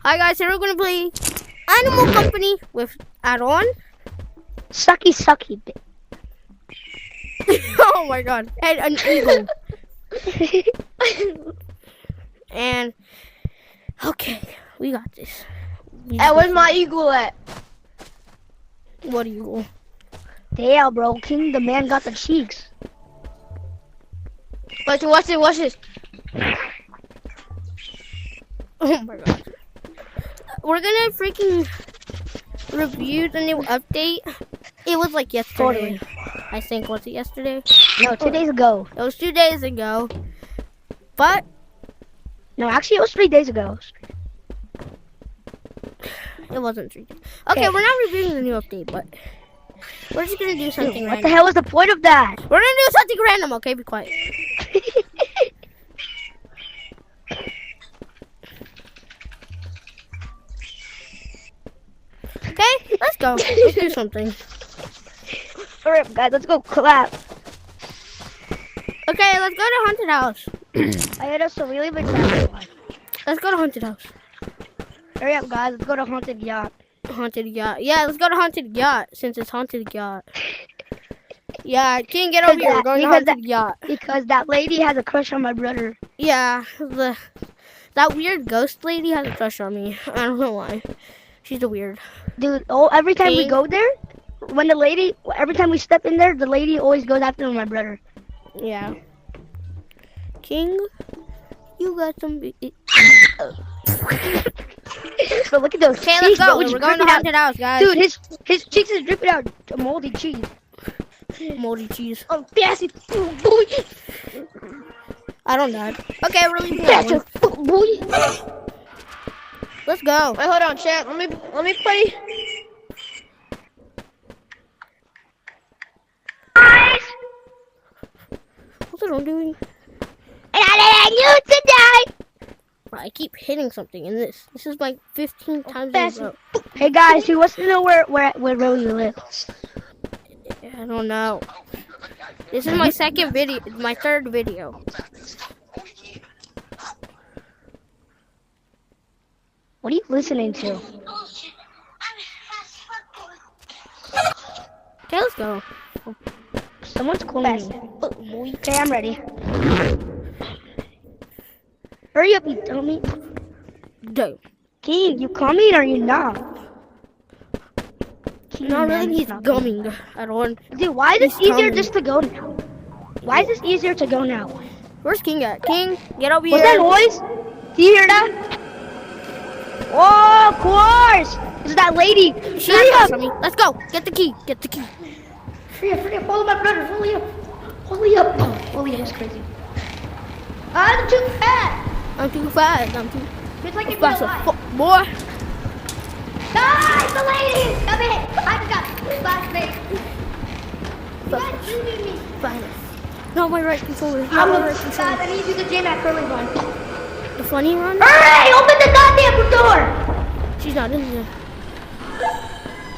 Hi guys, today we're gonna play Animal Company with add-on. Sucky, sucky. Oh my god, and an eagle. And okay, we got this. Hey, where's my eagle at? What eagle? Damn, bro. King the man got the cheeks. Watch this. Oh my god. We're gonna freaking review the new update. It was like yesterday. I think, was it yesterday? No, 2 days ago. It was 2 days ago. But No, actually, it was 3 days ago. it wasn't 3 days. Okay, we're not reviewing the new update, but we're just gonna do something What random. the hell was the point of that? We're gonna do something random, okay? Be quiet. Okay, let's go. Let's do something. Alright, guys, let's go clap. Okay, let's go to Haunted House. I had us a really big sad one. Let's go to Haunted House. Hurry up, guys. Let's go to Haunted Yacht. Haunted Yacht. Yeah, let's go to Haunted Yacht since it's Haunted Yacht. Yeah, King, get over here. We're going to Haunted Yacht. Because that lady has a crush on my brother. Yeah, that weird ghost lady has a crush on me. I don't know why. She's a weird. Dude, every time we go there, every time we step in there, the lady always goes after my brother. Yeah. King, you got some. But look at those Okay, cheeks. let's go. Bro, We're going to Haunted House, guys. Dude, his cheeks is dripping out moldy cheese. Moldy cheese. Oh, fancy boy. I don't know. Okay, we're leaving that one. Boy. Let's go. Wait, hold on, chat. Let me play. Guys, What's it on doing? and I need to die. I keep hitting something in this. This is like 15 times in a row. Hey guys, who wants to know where Rosie lives? I don't know. This is my second video, my third video. What are you listening to? Okay, let's go. Someone's calling me. Okay, I'm ready. Hurry up, you dummy. Go. King, you coming or you not? No, really, he's gumming. I don't. Dude, why is He's it easier coming. just to go now? Why is this easier to go now? Where's King at? King, get over What's here. that noise? Do you hear that? Oh, of course! It's that lady. She Hurry has up! from me. Let's go. Get the key. Get the key. Hurry up, follow my brother. Hurry up. Hurry up. Oh, hurry up, it's crazy. I'm too fast. I'm too fast. I'm too It's like it's fast. alive. Boy. Guys, the lady! Come in! I've got flashbang. You guys leaving me. Fast. No, my right controller. I'm No, my a right guys, controller. I need you to jam that curly one. The funny run? Hurry! Open the goddamn door! She's not in there.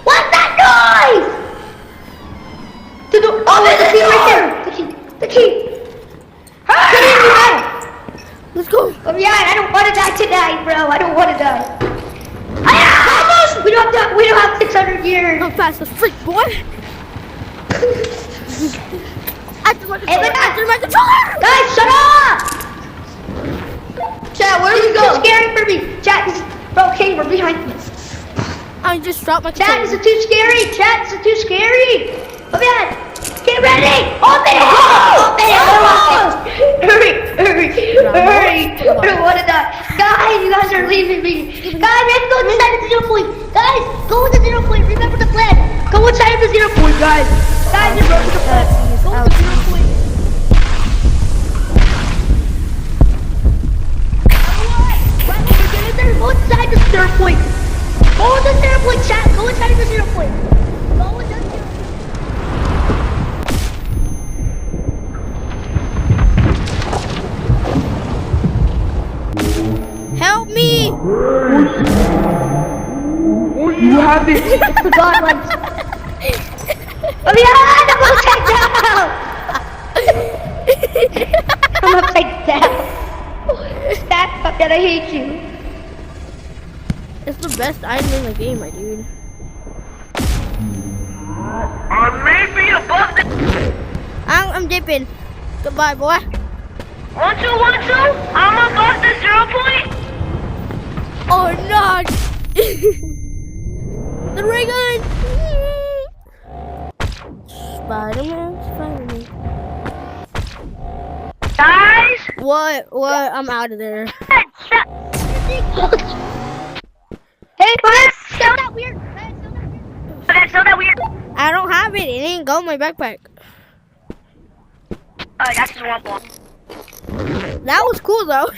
What's that noise? The door. Oh, there's the key right there. The key. The key. Hurry! Let's go. Oh yeah, I don't want to die tonight, bro. I don't want to die. We don't have 600 years. I'm fast as freak, boy. After my controller. After my controller. Guys, shut up! Chat, where This you is go? too scary for me. Chat, bro, King, we're behind you. I just dropped my Chat, this controller. is too scary. Chat, this is too scary. Oh man, get ready. Open it. Open it. Hurry. I don't want to die. Guys, you guys are leaving me. Guys, let's go inside the 0 point. Guys, go to the 0 point. Remember the plan. Go inside the 0 point, guys. Guys, remember the plan. Go to the 0 point. Go inside the 0 point. Go to the 0 point, chat. Go inside the 0 point. Go inside the 0 point. Help me. You have it. It's the god ones. Oh yeah, I'm upside down. I'm upside down. Stop, fuck that, I hate you. It's the best item in the game, my dude. I may be above the... I'm dipping. Goodbye, boy. 1, 2, 1, 2. I'm above the 0 point. Oh no! The ray gun! Spider-Man, Spider-Man. Guys. What? I'm out of there. Hey, that's so that weird. That's so that weird. I don't have it. It ain't go in my backpack. That's just one block. That was cool though.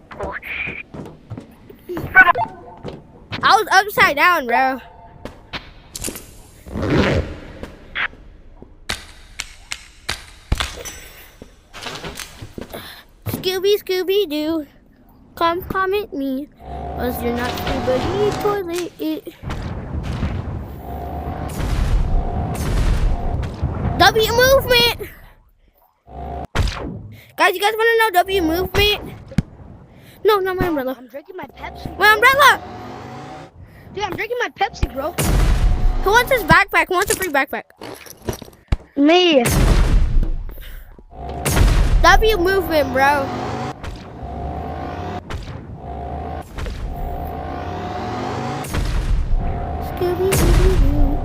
Cool. I was upside down, bro. Scooby-Doo, come at me, 'cause you're not Scooby toilet. W movement! Guys, you guys want to know W movement? No, not my umbrella. I'm drinking my Pepsi. My umbrella! Dude, I'm drinking my Pepsi, bro. Who wants his backpack? Who wants a free backpack? Me. W movement, bro. Scooby-Doo.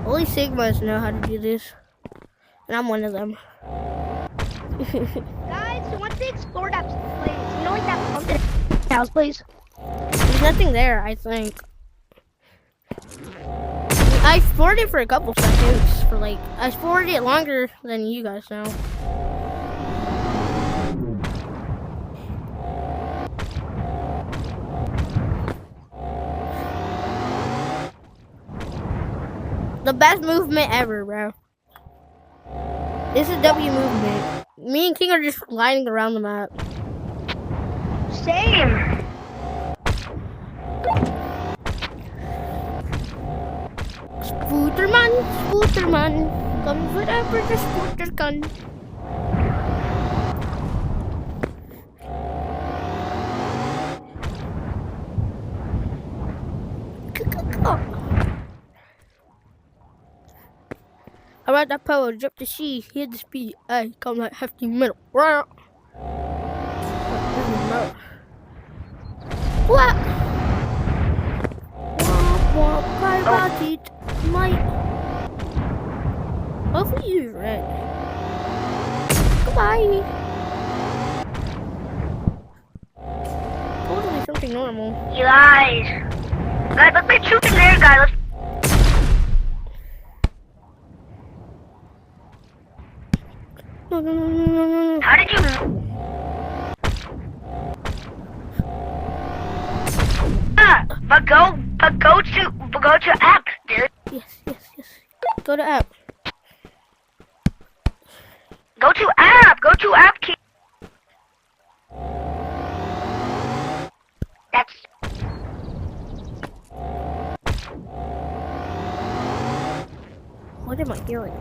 Only Sigmas know how to do this. And I'm one of them. Guys, who wants to explore that place? You know, like that haunted house place? There's nothing there, I think. I explored it for a couple seconds. I explored it longer than you guys know. The best movement ever, bro. This is W movement. Me and King are just gliding around the map. Same. Spooterman, come wherever the scooter can. I ride that power, drip the sea, hit the speed, I come like hefty metal. What? Walk, I rocket, might. Hopefully you're red. Goodbye. Totally something normal. You guys. Guys, let's get shooting there, guys. Let's... No. How did you... But go to app, dude. Yes. Go to app. Go to app key. That's... What am I hearing?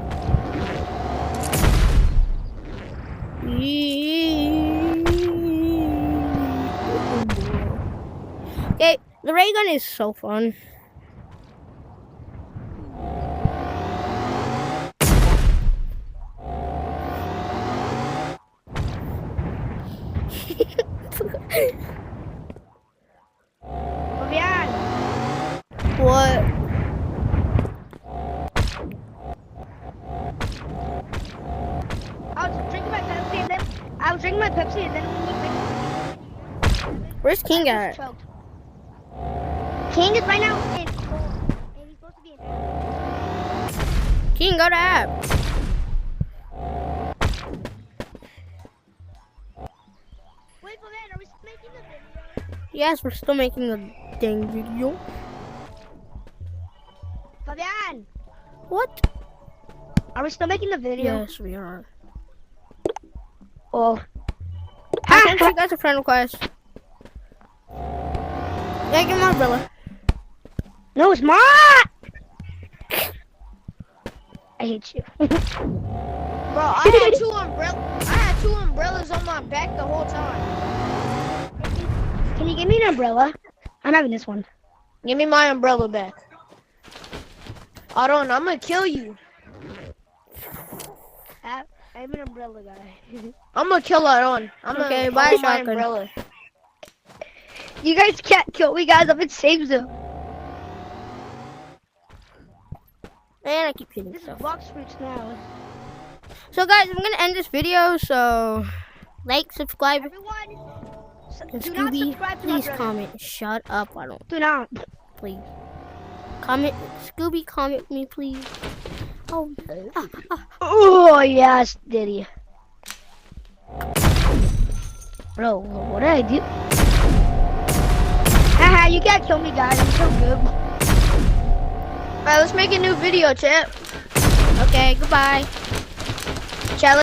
Okay, the ray gun is so fun. Fabian. What? I was drinking my Pepsi and then when you Where's King I at? was choked. King is right now in cold. And he's supposed to be in King, go to app. Wait, Fabian, are we still making the video? Yes, we're still making the dang video. Fabian, What? are we still making the video? Yes, we are. Oh. I sent you guys a friend request. Yeah, give my umbrella. No, it's not. I hate you. Bro, I had two umbrellas on my back the whole time. Can you give me an umbrella? I'm having this one. Give me my umbrella back. Aaron, I'm gonna kill you. I'm an umbrella guy. I'm gonna kill Aaron. I'm Okay, gonna bye, hold my shotgun. umbrella. You guys can't kill me, guys. I'm in safe zone. And I keep hitting This is stuff. box fruits now. So guys, I'm gonna end this video. So like, subscribe, Everyone, and do not Scooby, subscribe to my please brother. comment. Shut up, I don't. Do not. Please comment. Scooby, comment me, please. Oh, Oh, yes, Diddy. Bro, what did I do? Haha, you can't kill me, guys. I'm so good. Alright, let's make a new video, chat. okay. Goodbye. Chat.